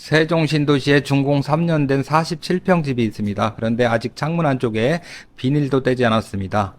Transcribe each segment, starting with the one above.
세종신도시에 준공 3년 된 47평 집이 있습니다. 그런데 아직 창문 안쪽에 비닐도 떼지 않았습니다.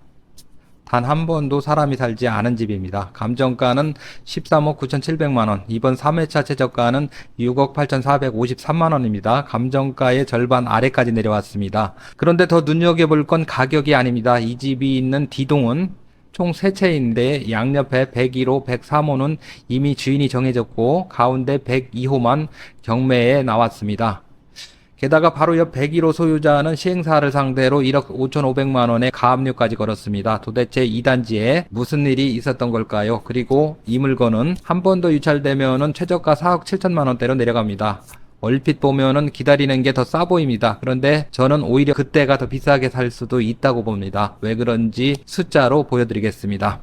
단 한 번도 사람이 살지 않은 집입니다. 감정가는 13억 9,700만원, 이번 3회차 최저가는 6억 8,453만원입니다. 감정가의 절반 아래까지 내려왔습니다. 그런데 더 눈여겨볼 건 가격이 아닙니다. 이 집이 있는 D동은 총 3채인데 양옆에 101호, 103호는 이미 주인이 정해졌고 가운데 102호만 경매에 나왔습니다. 게다가 바로 옆 101호 소유자는 시행사를 상대로 1억 5,500만원의 가압류까지 걸었습니다. 도대체 이 단지에 무슨 일이 있었던 걸까요? 그리고 이 물건은 한 번 더 유찰되면은 최저가 4억 7천만원대로 내려갑니다. 얼핏 보면은 기다리는 게 더 싸 보입니다. 그런데 저는 오히려 그때가 더 비싸게 살 수도 있다고 봅니다. 왜 그런지 숫자로 보여드리겠습니다.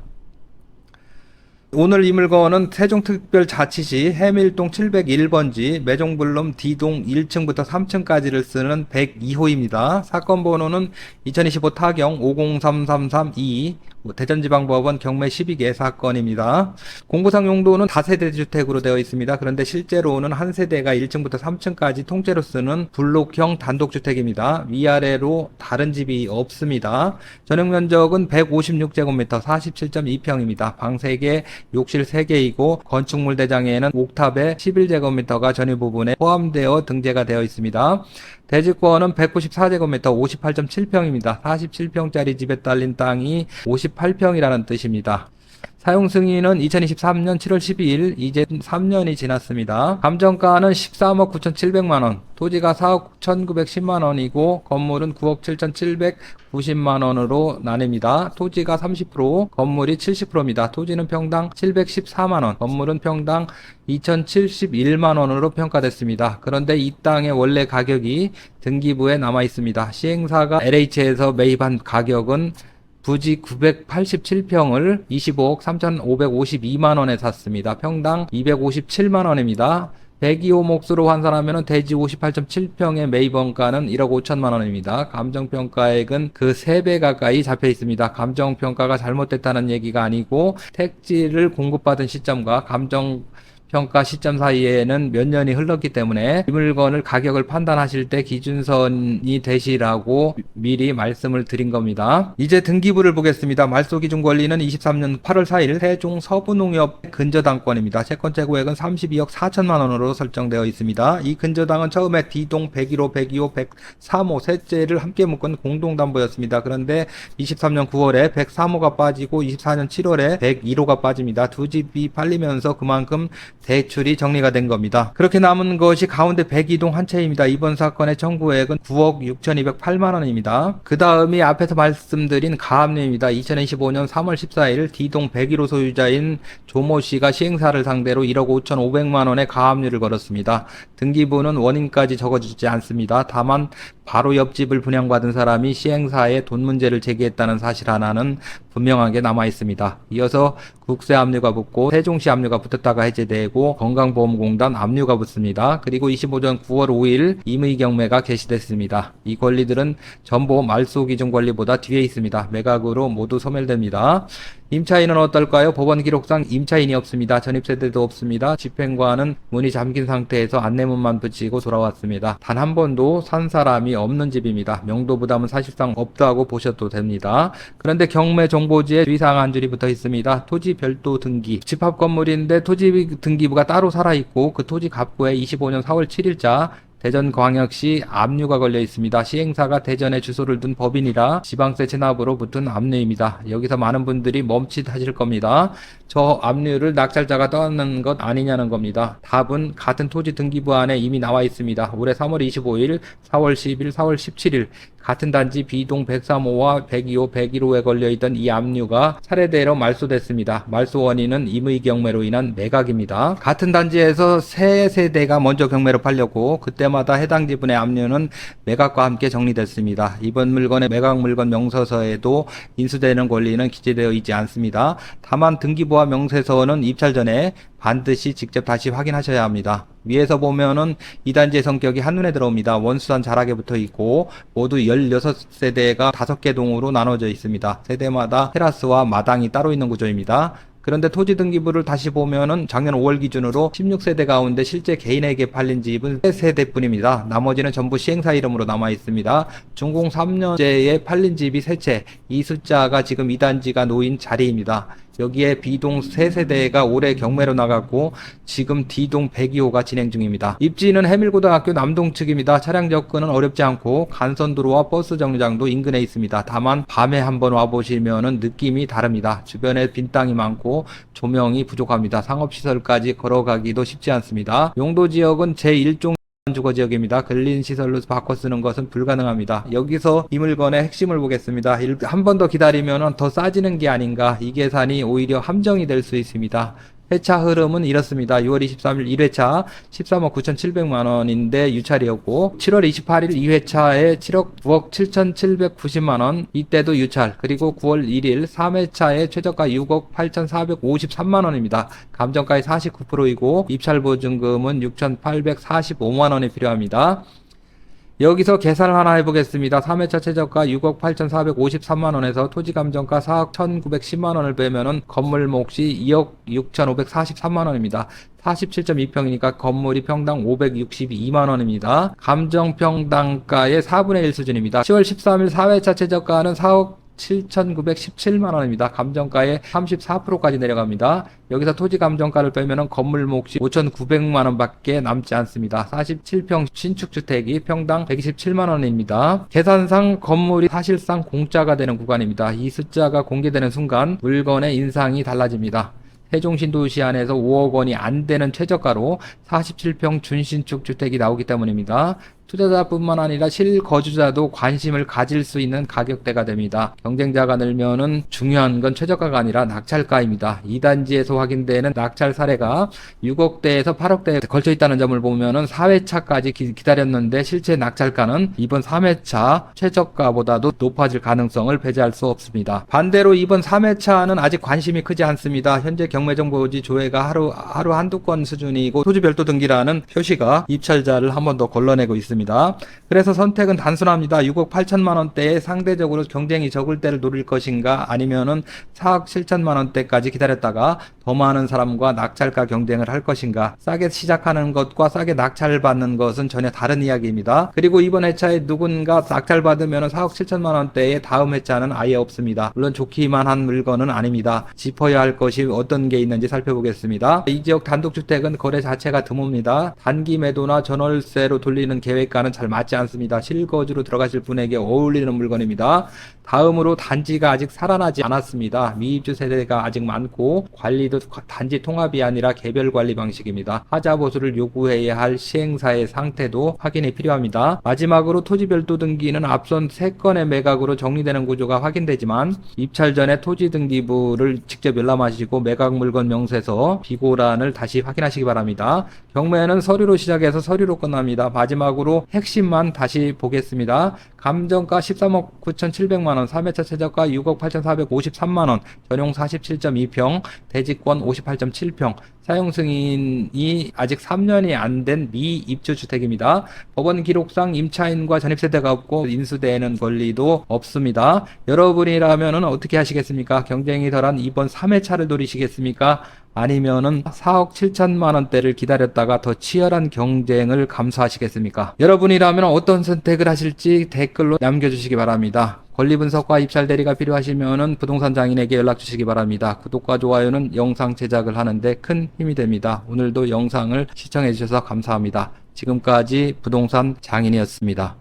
오늘 이 물건은 세종특별자치시 해밀동 701번지 매종블룸 D동 1층부터 3층까지를 쓰는 102호입니다. 사건 번호는 2025 타경 503332 대전지방법원 경매 12개 사건입니다. 공구상 용도는 다세대 주택으로 되어 있습니다. 그런데 실제로는 한 세대가 1층부터 3층까지 통째로 쓰는 블록형 단독주택입니다. 위아래로 다른 집이 없습니다. 전용 면적은 156제곱미터 47.2평입니다. 방 3개, 욕실 3개이고 건축물 대장에는 옥탑에 11제곱미터가 전유 부분에 포함되어 등재가 되어 있습니다. 대지권은 194제곱미터 58.7평입니다. 47평짜리 집에 딸린 땅이 58평이라는 뜻입니다. 사용 승인은 2023년 7월 12일, 이제 3년이 지났습니다. 감정가는 13억 9,700만원, 토지가 4억 1,910만원이고 건물은 9억 7,790만원으로 나뉩니다. 토지가 30%, 건물이 70%입니다. 토지는 평당 714만원, 건물은 평당 2,071만원으로 평가됐습니다. 그런데 이 땅의 원래 가격이 등기부에 남아 있습니다. 시행사가 LH에서 매입한 가격은 부지 987평을 25억 3,552만원에 샀습니다. 평당 257만원입니다. 102호 몫으로 환산하면 대지 58.7평의 매입원가는 1억 5천만원입니다. 감정평가액은 그 3배 가까이 잡혀 있습니다. 감정평가가 잘못됐다는 얘기가 아니고 택지를 공급받은 시점과 감정평가 시점 사이에는 몇 년이 흘렀기 때문에 이 물건을 가격을 판단하실 때 기준선이 되시라고 미리 말씀을 드린 겁니다. 이제 등기부를 보겠습니다. 말소기준 권리는 23년 8월 4일 세종 서부농협 근저당권입니다. 채권 최고액은 32억 4천만원으로 설정되어 있습니다. 이 근저당은 처음에 D동 101호, 102호, 103호 셋째를 함께 묶은 공동담보였습니다. 그런데 23년 9월에 103호가 빠지고 24년 7월에 101호가 빠집니다. 두 집이 팔리면서 그만큼 대출이 정리가 된 겁니다. 그렇게 남은 것이 가운데 102동 한 채입니다. 이번 사건의 청구액은 9억 6,208만원입니다. 그 다음이 앞에서 말씀드린 가압류입니다. 2025년 3월 14일 D동 101호 소유자인 조모씨가 시행사를 상대로 1억 5,500만원의 가압류를 걸었습니다. 등기부는 원인까지 적어주지 않습니다. 다만 바로 옆집을 분양받은 사람이 시행사에 돈 문제를 제기했다는 사실 하나는 분명하게 남아 있습니다. 이어서 국세 압류가 붙고 세종시 압류가 붙었다가 해제되고 건강보험공단 압류가 붙습니다. 그리고 25년 9월 5일 임의 경매가 개시됐습니다. 이 권리들은 전부 말소 기준 권리보다 뒤에 있습니다. 매각으로 모두 소멸됩니다. 임차인은 어떨까요? 법원 기록상 임차인이 없습니다. 전입세대도 없습니다. 집행관은 문이 잠긴 상태에서 안내문만 붙이고 돌아왔습니다. 단 한 번도 산 사람이 없는 집입니다. 명도 부담은 사실상 없다고 보셔도 됩니다. 그런데 경매 정보지에 주의사항 한 줄이 붙어 있습니다. 토지 별도 등기. 집합 건물인데 토지 등기부가 따로 살아있고 그 토지 갑구에 25년 4월 7일자 대전광역시 압류가 걸려 있습니다. 시행사가 대전에 주소를 둔 법인이라 지방세 체납으로 붙은 압류입니다. 여기서 많은 분들이 멈칫하실 겁니다. 저 압류를 낙찰자가 떠안는 것 아니냐는 겁니다. 답은 같은 토지 등기부 안에 이미 나와 있습니다. 올해 3월 25일, 4월 10일, 4월 17일 같은 단지 B동 103호와 102호, 101호에 걸려있던 이 압류가 차례대로 말소됐습니다. 말소 원인은 임의 경매로 인한 매각입니다. 같은 단지에서 세 세대가 먼저 경매로 팔렸고 그때마다 해당 지분의 압류는 매각과 함께 정리됐습니다. 이번 물건의 매각 물건 명서서에도 인수되는 권리는 기재되어 있지 않습니다. 다만 등기부와 명세서는 입찰 전에 반드시 직접 다시 확인하셔야 합니다. 위에서 보면은 이 단지의 성격이 한눈에 들어옵니다. 원수단 자락에 붙어 있고 모두 16세대가 5개 동으로 나눠져 있습니다. 세대마다 테라스와 마당이 따로 있는 구조입니다. 그런데 토지 등기부를 다시 보면은 작년 5월 기준으로 16세대 가운데 실제 개인에게 팔린 집은 3세대뿐입니다. 나머지는 전부 시행사 이름으로 남아 있습니다. 준공 3년째에 팔린 집이 3채, 이 숫자가 지금 2단지가 놓인 자리입니다. 여기에 B동 3세대가 올해 경매로 나갔고 지금 D동 102호가 진행 중입니다. 입지는 해밀고등학교 남동 측입니다. 차량 접근은 어렵지 않고 간선도로와 버스 정류장도 인근에 있습니다. 다만 밤에 한번 와보시면 느낌이 다릅니다. 주변에 빈 땅이 많고 조명이 부족합니다. 상업시설까지 걸어가기도 쉽지 않습니다. 용도 지역은 제1종 주거지역입니다. 근린시설로 바꿔 쓰는 것은 불가능합니다. 여기서 이 물건의 핵심을 보겠습니다. 한 번 더 기다리면 더 싸지는 게 아닌가, 이 계산이 오히려 함정이 될 수 있습니다. 회차 흐름은 이렇습니다. 6월 23일 1회차 13억 9,700만원인데 유찰이었고, 7월 28일 2회차에 7억 9억 7,790만원, 이때도 유찰, 그리고 9월 1일 3회차에 최저가 6억 8,453만원입니다. 감정가의 49%이고 입찰보증금은 6,845만원이 필요합니다. 여기서 계산을 하나 해보겠습니다. 3회차 최저가 6억 8,453만원에서 토지감정가 4억 1,910만원을 빼면은 건물 몫이 2억 6,543만원입니다. 47.2평이니까 건물이 평당 562만원입니다. 감정평당가의 4분의 1 수준입니다. 10월 13일 4회차 최저가는 4억 7,917만원입니다. 감정가의 34%까지 내려갑니다. 여기서 토지 감정가를 빼면 건물 몫이 5,900만원 밖에 남지 않습니다. 47평 신축주택이 평당 127만원입니다. 계산상 건물이 사실상 공짜가 되는 구간입니다. 이 숫자가 공개되는 순간 물건의 인상이 달라집니다. 세종신도시 안에서 5억 원이 안 되는 최저가로 47평 준신축 주택이 나오기 때문입니다. 투자자뿐만 아니라 실거주자도 관심을 가질 수 있는 가격대가 됩니다. 경쟁자가 늘면은 중요한 건 최저가가 아니라 낙찰가입니다. 2단지에서 확인되는 낙찰 사례가 6억대에서 8억대에 걸쳐 있다는 점을 보면은 4회차까지 기다렸는데 실제 낙찰가는 이번 3회차 최저가보다도 높아질 가능성을 배제할 수 없습니다. 반대로 이번 3회차는 아직 관심이 크지 않습니다. 현재 경매정보지 조회가 하루 한두 건 수준이고 토지별도 등기라는 표시가 입찰자를 한 번 더 걸러내고 있습니다. 그래서 선택은 단순합니다. 6억 8천만 원대에 상대적으로 경쟁이 적을 때를 노릴 것인가, 아니면은 4억 7천만 원대까지 기다렸다가 더 많은 사람과 낙찰가 경쟁을 할 것인가. 싸게 시작하는 것과 싸게 낙찰받는 것은 전혀 다른 이야기입니다. 그리고 이번 회차에 누군가 낙찰받으면 4억 7천만 원대에 다음 회차는 아예 없습니다. 물론 좋기만 한 물건은 아닙니다. 짚어야 할 것이 어떤 게 있는지 살펴보겠습니다. 이 지역 단독주택은 거래 자체가 드뭅니다. 단기 매도나 전월세로 돌리는 계획과는 잘 맞지 않습니다. 실거주로 들어가실 분에게 어울리는 물건입니다. 다음으로 단지가 아직 살아나지 않았습니다. 미입주 세대가 아직 많고 관리도 단지 통합이 아니라 개별 관리 방식입니다. 하자 보수를 요구해야 할 시행사의 상태도 확인이 필요합니다. 마지막으로 토지별도 등기는 앞선 3건의 매각으로 정리되는 구조가 확인되지만 입찰 전에 토지 등기부를 직접 열람하시고 매각 물건 명세서 비고란을 다시 확인하시기 바랍니다. 경매는 서류로 시작해서 서류로 끝납니다. 마지막으로 핵심만 다시 보겠습니다. 감정가 13억 9,700만원, 3회차 최저가 6억 8,453만원, 전용 47.2평, 대지권 58.7평, 사용 승인이 아직 3년이 안 된 미입주 주택입니다. 법원 기록상 임차인과 전입세대가 없고 인수되는 권리도 없습니다. 여러분이라면 어떻게 하시겠습니까? 경쟁이 덜한 이번 3회차를 노리시겠습니까? 아니면은 4억 7천만 원대를 기다렸다가 더 치열한 경쟁을 감수하시겠습니까? 여러분이라면 어떤 선택을 하실지 댓글로 남겨주시기 바랍니다. 권리 분석과 입찰 대리가 필요하시면은 부동산 장인에게 연락 주시기 바랍니다. 구독과 좋아요는 영상 제작을 하는데 큰 힘이 됩니다. 오늘도 영상을 시청해 주셔서 감사합니다. 지금까지 부동산 장인이었습니다.